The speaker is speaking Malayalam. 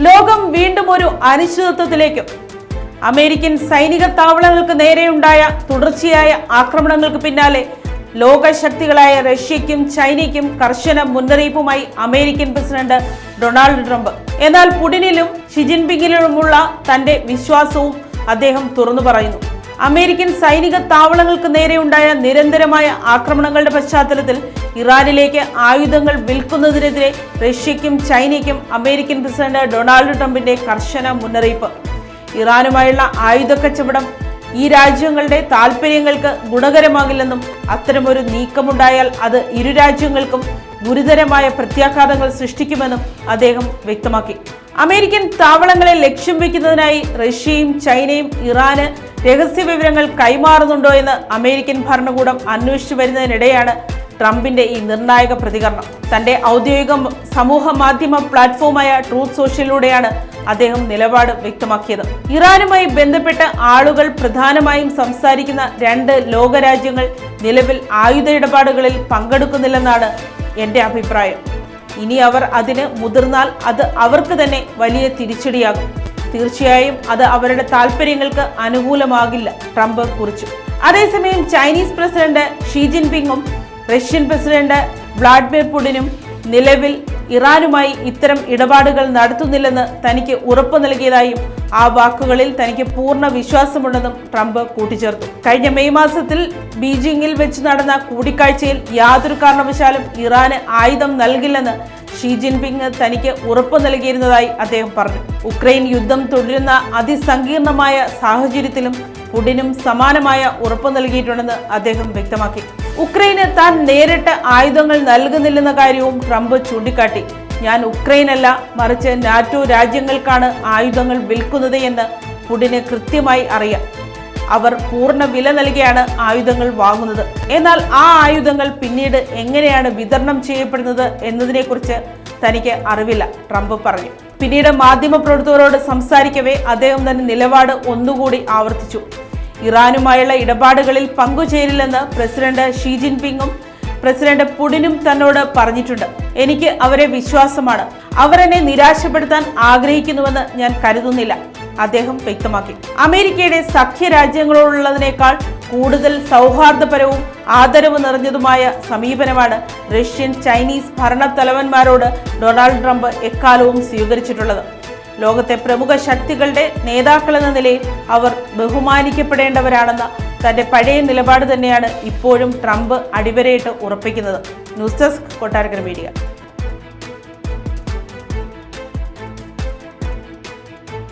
ലോകം വീണ്ടും ഒരു അനിശ്ചിതത്വത്തിലേക്കും. അമേരിക്കൻ സൈനിക താവളങ്ങൾക്ക് നേരെയുണ്ടായ തുടർച്ചയായ ആക്രമണങ്ങൾക്ക് പിന്നാലെ ലോകശക്തികളായ റഷ്യയ്ക്കും ചൈനയ്ക്കും കർശന മുന്നറിയിപ്പുമായി അമേരിക്കൻ പ്രസിഡന്റ് ഡൊണാൾഡ് ട്രംപ്. എന്നാൽ പുടിനിലും ഷി ജിൻപിങ്ങിലുമുള്ള തന്റെ വിശ്വാസവും അദ്ദേഹം തുറന്നു പറയുന്നു. അമേരിക്കൻ സൈനിക താവളങ്ങൾക്ക് നേരെയുണ്ടായ നിരന്തരമായ ആക്രമണങ്ങളുടെ പശ്ചാത്തലത്തിൽ ഇറാനിലേക്ക് ആയുധങ്ങൾ വിൽക്കുന്നതിനെതിരെ റഷ്യയ്ക്കും ചൈനയ്ക്കും അമേരിക്കൻ പ്രസിഡന്റ് ഡൊണാൾഡ് ട്രംപിന്റെ കർശന മുന്നറിയിപ്പ്. ഇറാനുമായുള്ള ആയുധ കച്ചവടം ഈ രാജ്യങ്ങളുടെ താൽപ്പര്യങ്ങൾക്ക് ഗുണകരമാകില്ലെന്നും അത്തരമൊരു നീക്കമുണ്ടായാൽ അത് ഇരു രാജ്യങ്ങൾക്കും ഗുരുതരമായ പ്രത്യാഘാതങ്ങൾ സൃഷ്ടിക്കുമെന്നും അദ്ദേഹം വ്യക്തമാക്കി. അമേരിക്കൻ താവളങ്ങളെ ലക്ഷ്യം വെക്കുന്നതിനായി റഷ്യയും ചൈനയും ഇറാന് രഹസ്യ വിവരങ്ങൾ കൈമാറുന്നുണ്ടോ എന്ന് അമേരിക്കൻ ഭരണകൂടം അന്വേഷിച്ചു വരുന്നതിനിടെയാണ് ട്രംപിന്റെ ഈ നിർണായക പ്രതികരണം. തന്റെ ഔദ്യോഗിക സമൂഹ മാധ്യമ പ്ലാറ്റ്ഫോമായ ട്രൂത്ത് സോഷ്യലിലൂടെയാണ് അദ്ദേഹം നിലപാട് വ്യക്തമാക്കിയത്. ഇറാനുമായി ബന്ധപ്പെട്ട ആളുകൾ പ്രധാനമായും സംസാരിക്കുന്ന രണ്ട് ലോകരാജ്യങ്ങൾ നിലവിൽ ആയുധ ഇടപാടുകളിൽ പങ്കെടുക്കുന്നില്ലെന്നാണ് എൻ്റെ അഭിപ്രായം. ഇനി അവർ അതിന് മുതിർന്നാൽ അത് അവർക്ക് തന്നെ വലിയ തിരിച്ചടിയാകും. തീർച്ചയായും അത് അവരുടെ താൽപ്പര്യങ്ങൾക്ക് അനുകൂലമാകില്ല, ട്രംപ് കുറിച്ചു. അതേസമയം ചൈനീസ് പ്രസിഡന്റ് ഷി ജിൻപിങ്ങും റഷ്യൻ പ്രസിഡന്റ് വ്ളാഡിമിർ പുടിനും നിലവിൽ ഇറാനുമായി ഇത്തരം ഇടപാടുകൾ നടത്തുന്നില്ലെന്ന് തനിക്ക് ഉറപ്പു നൽകിയതായും ആ വാക്കുകളിൽ തനിക്ക് പൂർണ്ണ വിശ്വാസമുണ്ടെന്നും ട്രംപ് കൂട്ടിച്ചേർത്തു. കഴിഞ്ഞ മെയ് മാസത്തിൽ ബീജിംഗിൽ വെച്ച് നടന്ന കൂടിക്കാഴ്ചയിൽ യാതൊരു കാരണവശാലും ഇറാന് ആയുധം നൽകില്ലെന്ന് ഷി ജിൻപിങ് തനിക്ക് ഉറപ്പു നൽകിയിരുന്നതായി അദ്ദേഹം പറഞ്ഞു. ഉക്രൈൻ യുദ്ധം തുടരുന്ന അതിസങ്കീർണമായ സാഹചര്യത്തിലും പുടിനും സമാനമായ ഉറപ്പു നൽകിയിട്ടുണ്ടെന്ന് അദ്ദേഹം വ്യക്തമാക്കി. ഉക്രൈന് താൻ നേരിട്ട് ആയുധങ്ങൾ നൽകുന്നില്ലെന്ന കാര്യവും ട്രംപ് ചൂണ്ടിക്കാട്ടി. ഞാൻ ഉക്രൈനല്ല, മറിച്ച് നാറ്റോ രാജ്യങ്ങൾക്കാണ് ആയുധങ്ങൾ വിൽക്കുന്നത് എന്ന് പുടിന് കൃത്യമായി അറിയാം. അവർ പൂർണ്ണ വില നൽകിയാണ് ആയുധങ്ങൾ വാങ്ങുന്നത്. എന്നാൽ ആ ആയുധങ്ങൾ പിന്നീട് എങ്ങനെയാണ് വിതരണം ചെയ്യപ്പെടുന്നത് എന്നതിനെക്കുറിച്ച് തനിക്ക് അറിവില്ല, ട്രംപ് പറഞ്ഞു. പിന്നീട് മാധ്യമപ്രവർത്തകരോട് സംസാരിക്കവേ അദ്ദേഹം തന്റെ നിലപാട് ഒന്നുകൂടി ആവർത്തിച്ചു. ഇറാനുമായുള്ള ഇടപാടുകളിൽ പങ്കുചേരില്ലെന്ന് പ്രസിഡന്റ് ഷി ജിൻപിങ്ങും പ്രസിഡന്റ് പുടിനും തന്നോട് പറഞ്ഞിട്ടുണ്ട്. എനിക്ക് അവരെ വിശ്വാസമാണ്. അവർ എന്നെ നിരാശപ്പെടുത്താൻ ആഗ്രഹിക്കുന്നുവെന്ന് ഞാൻ കരുതുന്നില്ല, അദ്ദേഹം വ്യക്തമാക്കി. അമേരിക്കയുടെ സഖ്യ രാജ്യങ്ങളോടുള്ളതിനേക്കാൾ കൂടുതൽ സൗഹാർദ്ദപരവും ആദരവ് നിറഞ്ഞതുമായ സമീപനമാണ് റഷ്യൻ ചൈനീസ് ഭരണത്തലവന്മാരോട് ഡൊണാൾഡ് ട്രംപ് എക്കാലവും സ്വീകരിച്ചിട്ടുള്ളത്. ലോകത്തെ പ്രമുഖ ശക്തികളുടെ നേതാക്കളെന്ന നിലയിൽ അവർ ബഹുമാനിക്കപ്പെടേണ്ടവരാണെന്ന തന്റെ പഴയ നിലപാട് തന്നെയാണ് ഇപ്പോഴും ട്രംപ് അടിവരയിട്ട് ഉറപ്പിക്കുന്നത്. News desk, Kottarakkara media.